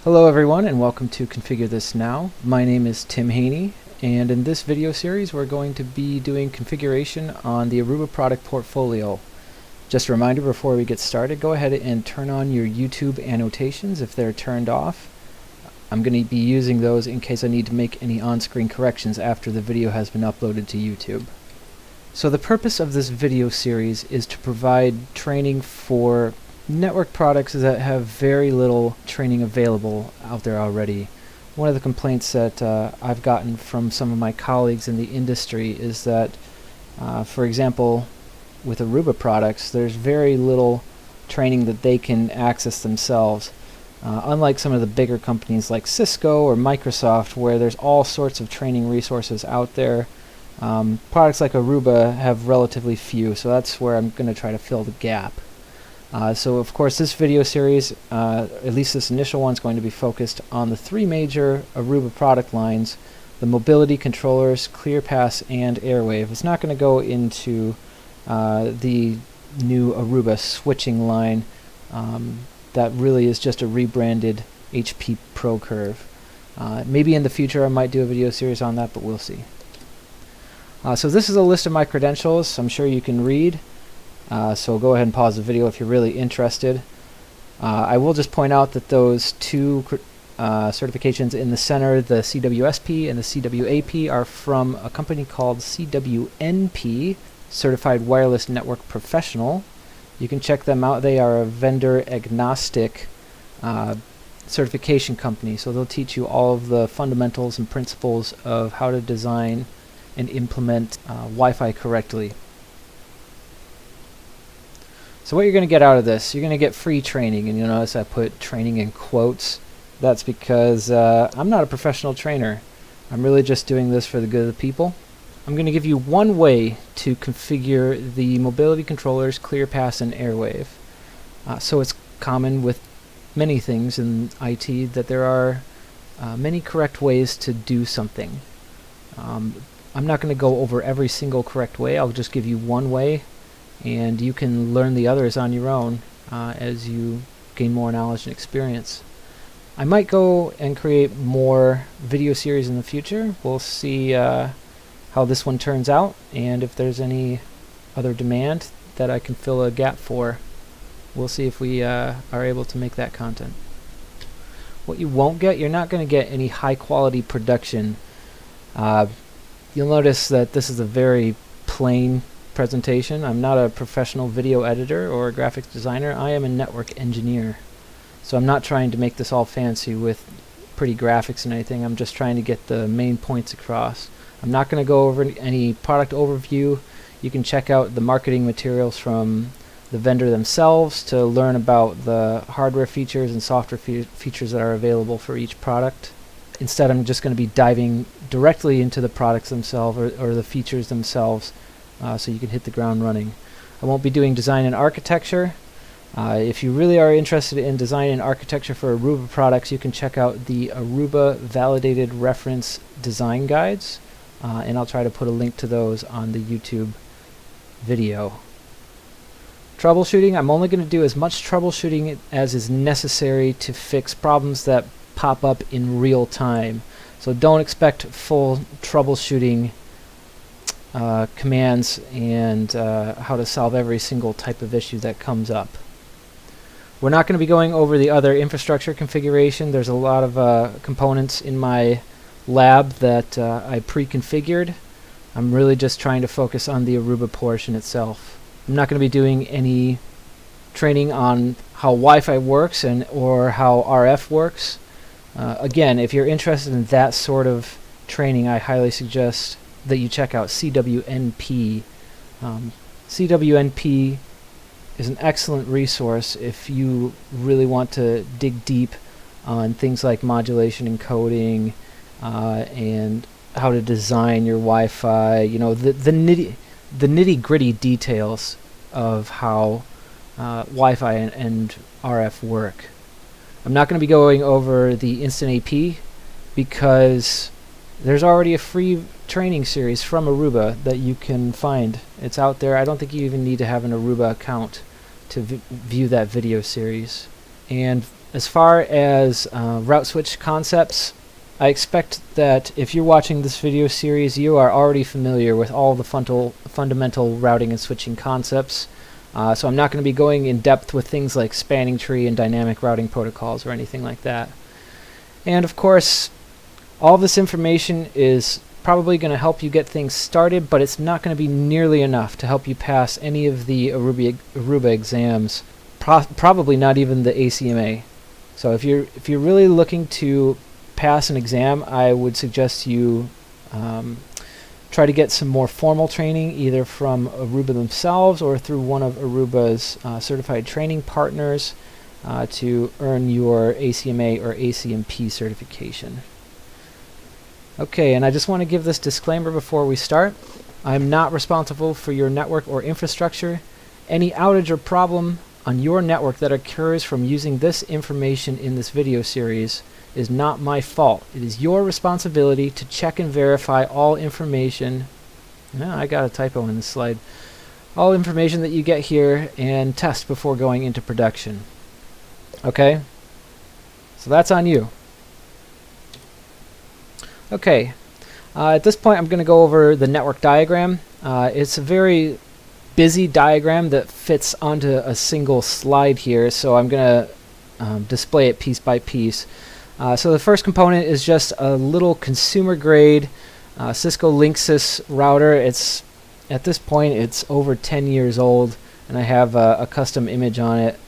Hello everyone and welcome to Configure This Now. My name is Tim Haney, and in this video series we're going to be doing configuration on the Aruba product portfolio. Just a reminder before we get started, go ahead and turn on your YouTube annotations if they're turned off. I'm going to be using those in case I need to make any on-screen corrections after the video has been uploaded to YouTube. So the purpose of this video series is to provide training for network products that have very little training available out there already. One of the complaints that I've gotten from some of my colleagues in the industry is that, for example, with Aruba products, there's very little training that they can access themselves. Unlike some of the bigger companies like Cisco or Microsoft, where there's all sorts of training resources out there, products like Aruba have relatively few, so that's where I'm going to try to fill the gap. So of course this video series, at least this initial one, is going to be focused on the three major Aruba product lines: the Mobility Controllers, ClearPass, and Airwave. It's not going to go into the new Aruba switching line that really is just a rebranded HP ProCurve. Maybe in the future I might do a video series on that, but we'll see. So this is a list of my credentials. I'm sure you can read. So go ahead and pause the video if you're really interested. I will just point out that those two certifications in the center, the CWSP and the CWAP, are from a company called CWNP, Certified Wireless Network Professional. You can check them out. They are a vendor agnostic certification company, so they'll teach you all of the fundamentals and principles of how to design and implement Wi-Fi correctly. So what you're going to get out of this, you're going to get free training, and you'll notice I put training in quotes. That's because I'm not a professional trainer. I'm really just doing this for the good of the people. I'm going to give you one way to configure the Mobility Controllers, ClearPass, and Airwave. So it's common with many things in IT that there are many correct ways to do something. I'm not going to go over every single correct way. I'll just give you one way, and you can learn the others on your own as you gain more knowledge and experience. I might go and create more video series in the future. We'll see how this one turns out, and if there's any other demand that I can fill a gap for, we'll see if we are able to make that content. What you won't get, you're not going to get any high quality production. You'll notice that this is a very plain presentation. I'm not a professional video editor or a graphics designer. I am a network engineer. So I'm not trying to make this all fancy with pretty graphics and anything. I'm just trying to get the main points across. I'm not going to go over any product overview. You can check out the marketing materials from the vendor themselves to learn about the hardware features and software features that are available for each product. Instead, I'm just going to be diving directly into the products themselves or the features themselves, so you can hit the ground running. I won't be doing design and architecture. If you really are interested in design and architecture for Aruba products, you can check out the Aruba Validated Reference Design Guides, and I'll try to put a link to those on the YouTube video. Troubleshooting, I'm only going to do as much troubleshooting as is necessary to fix problems that pop up in real time. So don't expect full troubleshooting commands and how to solve every single type of issue that comes up. We're not going to be going over the other infrastructure configuration. There's a lot of components in my lab that I pre-configured. I'm really just trying to focus on the Aruba portion itself. I'm not going to be doing any training on how Wi-Fi works or how RF works. Again, if you're interested in that sort of training, I highly suggest that you check out CWNP. CWNP is an excellent resource if you really want to dig deep on things like modulation and coding and how to design your Wi-Fi. You know, the nitty-gritty details of how Wi-Fi and RF work. I'm not going to be going over the Instant AP because there's already a free training series from Aruba that you can find. It's out there. I don't think you even need to have an Aruba account to view that video series. And as far as route switch concepts, I expect that if you're watching this video series, you are already familiar with all the fundamental routing and switching concepts. So I'm not going to be going in depth with things like spanning tree and dynamic routing protocols or anything like that. And of course, all this information is probably going to help you get things started, but it's not going to be nearly enough to help you pass any of the Aruba exams, probably not even the ACMA. So if you're really looking to pass an exam, I would suggest you try to get some more formal training, either from Aruba themselves or through one of Aruba's certified training partners to earn your ACMA or ACMP certification. Okay, and I just want to give this disclaimer before we start. I'm not responsible for your network or infrastructure. Any outage or problem on your network that occurs from using this information in this video series is not my fault. It is your responsibility to check and verify all information. No, I got a typo in this slide. All information that you get here and test before going into production. Okay? So that's on you. Okay. At this point, I'm going to go over the network diagram. It's a very busy diagram that fits onto a single slide here, so I'm going to display it piece by piece. So the first component is just a little consumer grade Cisco Linksys router. At this point it's over 10 years old, and I have a custom image on it.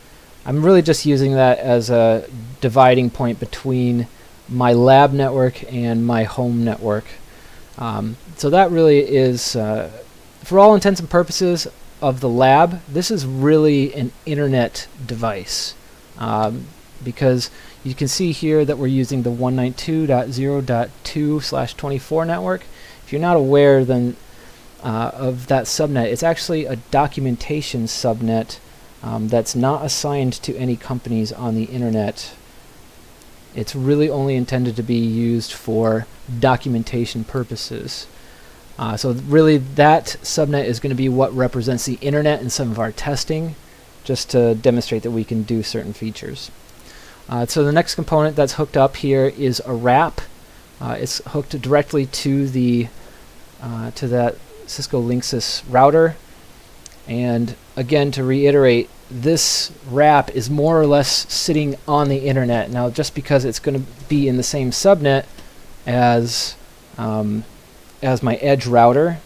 I'm really just using that as a dividing point between my lab network and my home network. So that really is, for all intents and purposes of the lab, this is really an internet device, because you can see here that we're using the 192.0.2/24 network. If you're not aware then of that subnet, it's actually a documentation subnet that's not assigned to any companies on the internet. It's really only intended to be used for documentation purposes. So really that subnet is going to be what represents the internet in some of our testing, just to demonstrate that we can do certain features. So the next component that's hooked up here is a wrap. It's hooked directly to the to that Cisco Linksys router. And again, to reiterate, this wrap is more or less sitting on the internet. Now, just because it's going to be in the same subnet as my edge router,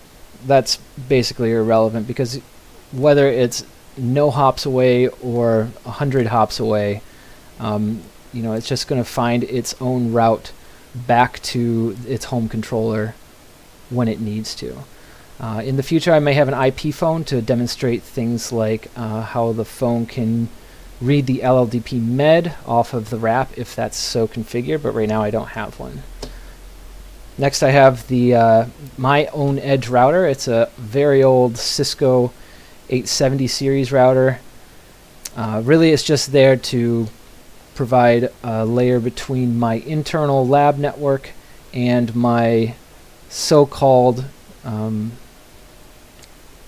that's basically irrelevant, because whether it's no hops away or 100 hops away, you know, it's just going to find its own route back to its home controller when it needs to. In the future, I may have an IP phone to demonstrate things like how the phone can read the LLDP med off of the wrap if that's so configured, but right now I don't have one. Next, I have the my own edge router. It's a very old Cisco 870 series router. Really, it's just there to provide a layer between my internal lab network and my so-called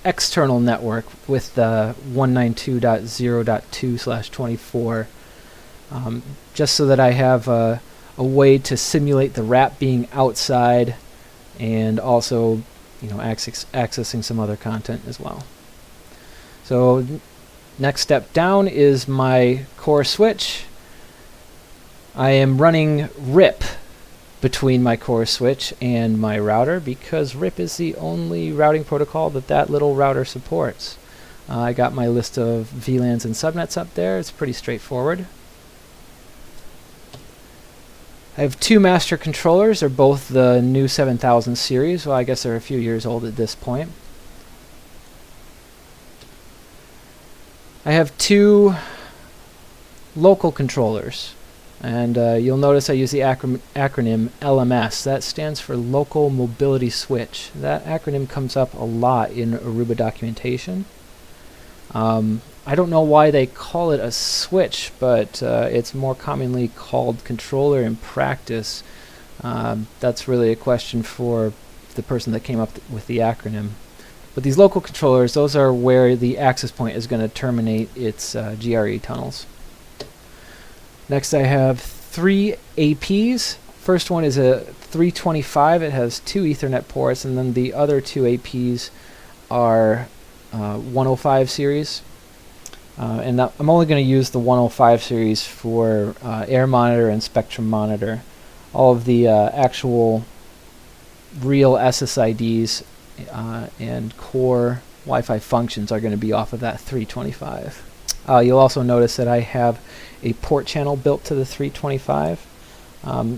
external network with the 192.0.2/24, just so that I have a way to simulate the wrap being outside, and also, you know, accessing some other content as well. So next step down is my core switch. I am running RIP between my core switch and my router, because RIP is the only routing protocol that little router supports. I got my list of VLANs and subnets up there. It's pretty straightforward. I have two master controllers. They're both the new 7000 series. Well, I guess they're a few years old at this point. I have two local controllers. And you'll notice I use the acronym LMS. That stands for Local Mobility Switch. That acronym comes up a lot in Aruba documentation. I don't know why they call it a switch, but it's more commonly called controller in practice. That's really a question for the person that came up with the acronym. But these local controllers, those are where the access point is going to terminate its GRE tunnels. Next I have 3 APs. First one is a 325. It has 2 Ethernet ports, and then the other 2 APs are 105 series. And I'm only going to use the 105 series for air monitor and spectrum monitor. All of the actual real SSIDs and core Wi-Fi functions are going to be off of that 325. You'll also notice that I have a port channel built to the 325.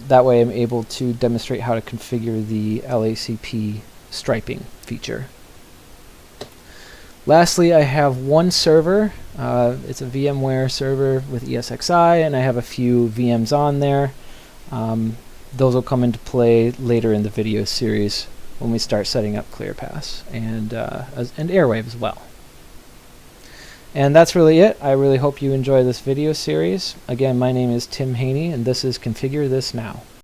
That way I'm able to demonstrate how to configure the LACP striping feature. Lastly, I have one server. It's a VMware server with ESXi, and I have a few VMs on there. Those will come into play later in the video series when we start setting up ClearPass and Airwave as well. And that's really it. I really hope you enjoy this video series. Again, my name is Tim Haney, and this is Configure This Now.